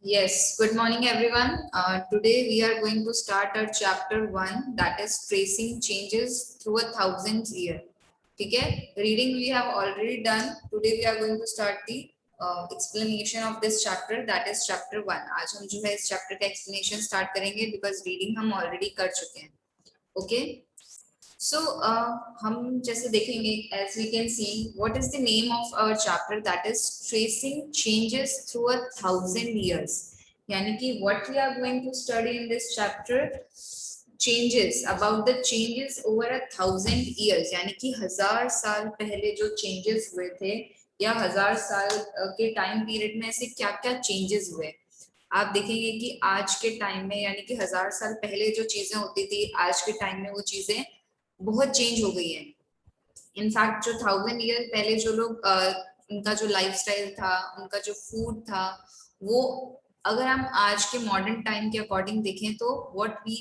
Yes, good morning everyone. Today we are going to start our chapter 1, that is tracing changes through 1,000 years. ठीक है, reading we have already done. Today we are going to start the explanation of this chapter, that is chapter 1. आज हम जो है इस chapter का explanation start करेंगे because reading हम already कर चुके हैं. Okay. So हम जैसे देखेंगे, as we can see, what is the name of our chapter, that is tracing changes through 1,000 years. यानी कि what we are going to study in this chapter, changes, about the changes over 1,000 years, यानी कि 1000 साल पहले जो changes हुए थे या 1000 साल के टाइम पीरियड में से क्या क्या चेंजेस हुए. आप देखेंगे कि आज के टाइम में, यानी कि 1000 साल पहले जो चीजें होती थी, आज के टाइम में वो चीजें बहुत चेंज हो गई है. इनफैक्ट जो 1000 ईयर पहले जो लोग उनका जो लाइफस्टाइल था, उनका जो फूड था, वो अगर हम आज के मॉडर्न टाइम के अकॉर्डिंग देखें तो व्हाट वी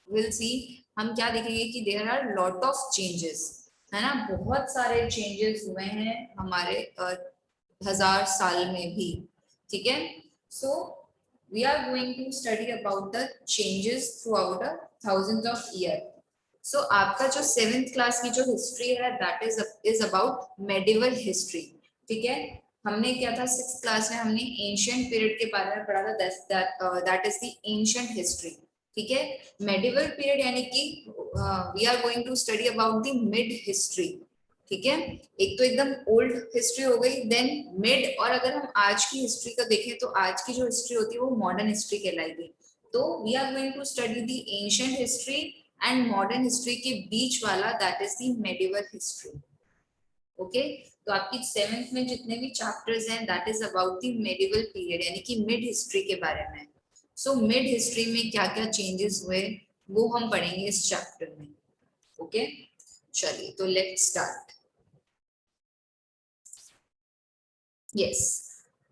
विल सी, हम क्या देखेंगे कि there are lot of changes, है ना. बहुत सारे चेंजेस हुए हैं हमारे 1000 साल में भी. ठीक है. So we are going to study about the changes throughout 1000 of years. So आपका जो 7th क्लास की जो हिस्ट्री है, that is about medieval history. ठीक है. हमने क्या था 6th क्लास में, हमने एंशिएंट पीरियड के बारे में पढ़ा था, that is the ancient history. ठीक है. मेडिवल पीरियड यानी कि we are going to study about the mid history. ठीक है. एक तो एकदम ओल्ड हिस्ट्री हो गई, देन मिड, और अगर हम आज की हिस्ट्री का देखें तो आज की जो हिस्ट्री होती है वो मॉडर्न हिस्ट्री कहलाएगी. तो we are going to study the ancient history and modern history के बीच वाला, that is the medieval history. Okay. तो आपकी 7th में जितने भी चैप्टर्स हैं, that is about the medieval period, यानी कि मिड हिस्ट्री के बारे में. सो मिड हिस्ट्री में क्या क्या चेंजेस हुए वो हम पढ़ेंगे इस चैप्टर में. ओके. चलिए तो let's start. Yes,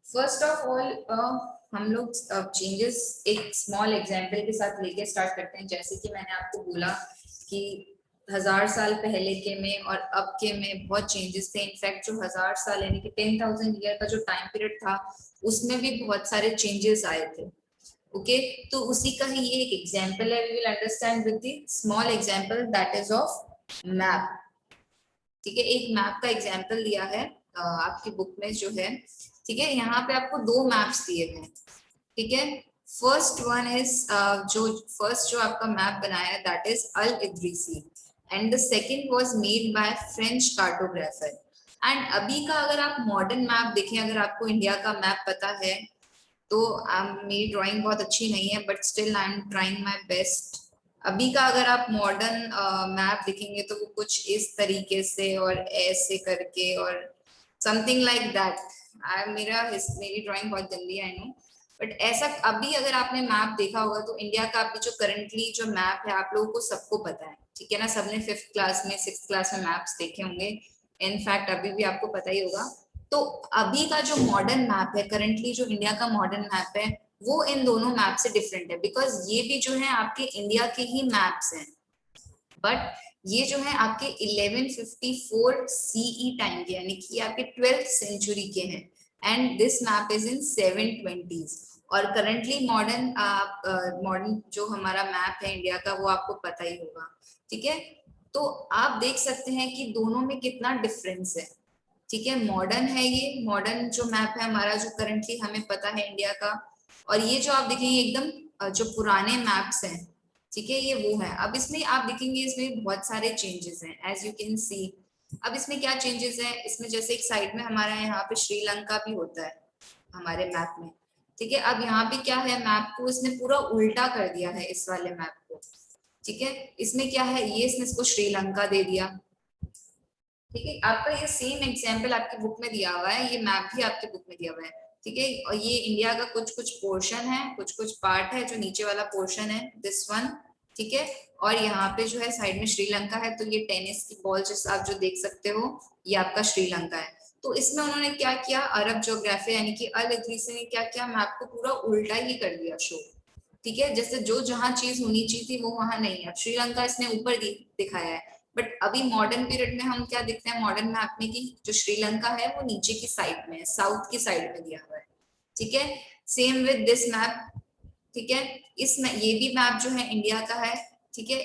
first of all हम लोग चेंजेस एक स्मॉल एग्जांपल के साथ लेके स्टार्ट करते हैं. जैसे कि मैंने आपको बोला कि 1000 साल पहले के में और अब के में बहुत चेंजेस थे. इनफैक्ट जो 1000 साल यानी कि 10,000 ईयर का जो टाइम पीरियड था, उसमें भी बहुत सारे चेंजेस आए थे. ओके. तो उसी का ही ये एक एग्जांपल है. We will understand with the small example, that is of map. ठीक है. एक मैप का एग्जांपल दिया है आपकी बुक में जो है. ठीक है. यहाँ पे आपको 2 मैप्स दिए हैं. ठीक है. फर्स्ट वन इज जो आपका मैप बनाया है, that is Al Idrisi, and the second was made by French cartographer. And अभी का अगर आप मॉडर्न मैप देखें, अगर आपको इंडिया का मैप पता है तो मेरी ड्राइंग बहुत अच्छी नहीं है, but still I am trying my best. अभी का अगर आप मॉडर्न मैप देखेंगे तो वो कुछ इस तरीके से और ऐसे करके और समथिंग लाइक दैट. मेरी ड्राइंग बहुत गंदी है, आई नो, बट ऐसा अभी अगर आपने मैप देखा होगा तो इंडिया का अभी जो करंटली जो मैप है, आप लोगों को सबको पता है. ठीक है ना. सबने 5th क्लास में 6th क्लास में मैप्स देखे होंगे. इनफैक्ट अभी भी आपको पता ही होगा. तो अभी का जो मॉडर्न मैप है, करंटली जो इंडिया का मॉडर्न मैप है, वो इन दोनों मैप से डिफरेंट है. बिकॉज ये भी जो है आपके इंडिया के ही मैप्स हैं, बट ये जो है आपके 1154 सीई टाइम के, यानी कि आपके 12th सेंचुरी के हैं. And this map is in 720s. और करंटली मॉडर्न जो हमारा मैप है इंडिया का, वो आपको पता ही होगा. ठीक है. तो आप देख सकते हैं कि दोनों में कितना डिफरेंस है. ठीक है. मॉडर्न है, ये मॉडर्न जो मैप है हमारा, जो करंटली हमें पता है इंडिया का, और ये जो आप देखेंगे एकदम जो पुराने मैप्स हैं. ठीक है. ये वो है. अब इसमें आप देखेंगे इसमें बहुत सारे चेंजेस हैं, एज यू कैन सी. अब इसमें क्या चेंजेस हैं, इसमें जैसे एक साइड में हमारा यहाँ पे श्रीलंका भी होता है हमारे मैप में. ठीक है. अब यहाँ पे क्या है, मैप को इसने पूरा उल्टा कर दिया है इस वाले मैप को. ठीक है. इसमें क्या है, ये इसने इसको श्रीलंका दे दिया. ठीक है. आपका ये सेम एग्जाम्पल आपकी बुक में दिया हुआ है, ये मैप भी आपकी बुक में दिया हुआ है. ठीक है. और ये इंडिया का कुछ कुछ पोर्शन है, कुछ कुछ पार्ट है, जो नीचे वाला पोर्शन है, दिस वन. ठीक है. और यहाँ पे जो है साइड में श्रीलंका है. तो ये टेनिस की बॉल जैसा आप जो देख सकते हो, ये आपका श्रीलंका है. तो इसमें उन्होंने क्या किया, अरब ज्योग्राफी यानी कि अल इद्रिसी ने क्या किया, मैप को पूरा उल्टा ही कर दिया शो. ठीक है. जैसे जो जहाँ चीज होनी चाहिए थी वो वहां नहीं है. श्रीलंका इसने ऊपर दिखाया है, बट अभी मॉडर्न पीरियड में हम क्या देखते हैं मॉडर्न मैप में कि जो श्रीलंका है वो नीचे की साइड में है, साउथ की साइड में दिया हुआ है. ठीक है, सेम विद दिस मैप, ठीक है, ये भी मैप जो है इंडिया का है, ठीक है।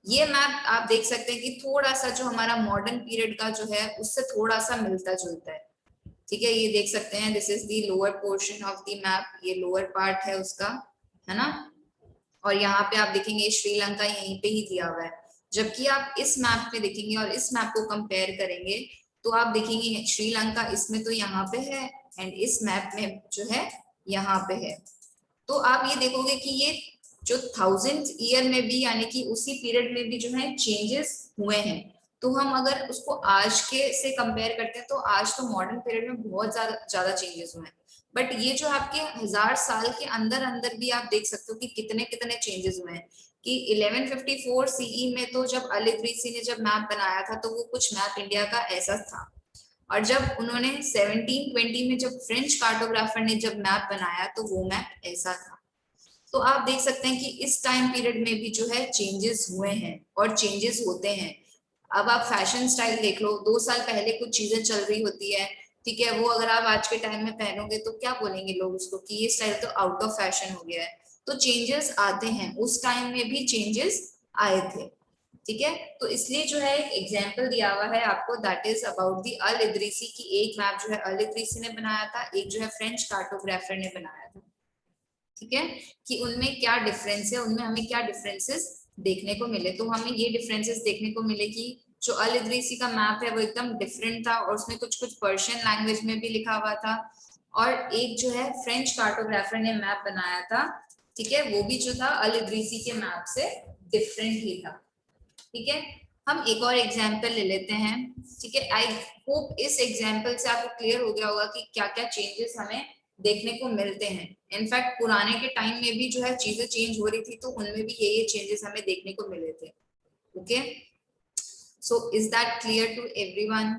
ये मैप आप देख सकते हैं कि थोड़ा सा जो हमारा मॉडर्न पीरियड का जो है उससे थोड़ा सा मिलता जुलता है, ठीक है। ये देख सकते हैं, this is the lower portion of the map, ये लोअर पार्ट है उसका, है ना। और यहाँ पे आप देखेंगे श्रीलंका यहीं पे ही दिया हुआ है। जबकि आप इस मैप में देखेंगे और इस मैप को कंपेयर करेंगे तो आप देखेंगे श्रीलंका इसमें तो यहाँ पे है एंड इस मैप में जो है यहाँ पे है। तो आप ये देखोगे कि ये जो 1000th ईयर में भी यानी कि उसी पीरियड में भी जो है चेंजेस हुए हैं। तो हम अगर उसको आज के से कंपेयर करते हैं तो आज तो मॉडर्न पीरियड में बहुत ज्यादा चेंजेस हुए हैं। बट ये जो आपके 1000 साल के अंदर अंदर भी आप देख सकते हो कि कितने कितने चेंजेस हुए हैं। कि 1154 सीई में तो जब अल इदरीसी ने जब मैप बनाया था तो वो कुछ मैप इंडिया का ऐसा था। और जब उन्होंने 1720 में जब फ्रेंच कार्टोग्राफर ने जब मैप बनाया तो वो मैप ऐसा था। तो आप देख सकते हैं कि इस टाइम पीरियड में भी जो है चेंजेस हुए हैं और चेंजेस होते हैं। अब आप फैशन स्टाइल देख लो, 2 साल पहले कुछ चीजें चल रही होती है, ठीक है, वो अगर आप आज के टाइम में पहनोगे तो क्या बोलेंगे लोग उसको कि ये स्टाइल तो आउट ऑफ फैशन हो गया है। तो चेंजेस आते हैं, उस टाइम में भी चेंजेस आए थे, ठीक है। तो इसलिए जो है एक एग्जाम्पल दिया हुआ है आपको, दैट इज अबाउट दी अल इदरीसी की। एक मैप जो है अल इदरीसी ने बनाया था, एक जो है फ्रेंच कार्टोग्राफर ने बनाया था, ठीक है। कि उनमें क्या डिफरेंस है, उनमें हमें क्या डिफरेंसेस देखने को मिले। तो हमें ये डिफरेंसेस देखने को मिले कि जो अल इदरीसी का मैप है वो एकदम डिफरेंट था और उसमें कुछ कुछ पर्शियन लैंग्वेज में भी लिखा हुआ था। और एक जो है फ्रेंच कार्टोग्राफर ने मैप बनाया था, ठीक है, वो भी जो था अल इदरीसी के मैप से डिफरेंट ही था, ठीक है। हम एक और एग्जाम्पल ले लेते हैं, ठीक है। आई होप इस एग्जाम्पल से आपको क्लियर हो गया होगा कि क्या क्या चेंजेस हमें देखने को मिलते हैं। इनफैक्ट पुराने के टाइम में भी जो है चीजें चेंज हो रही थी तो उनमें भी ये चेंजेस हमें देखने को मिले थे। Okay, so is that clear to everyone?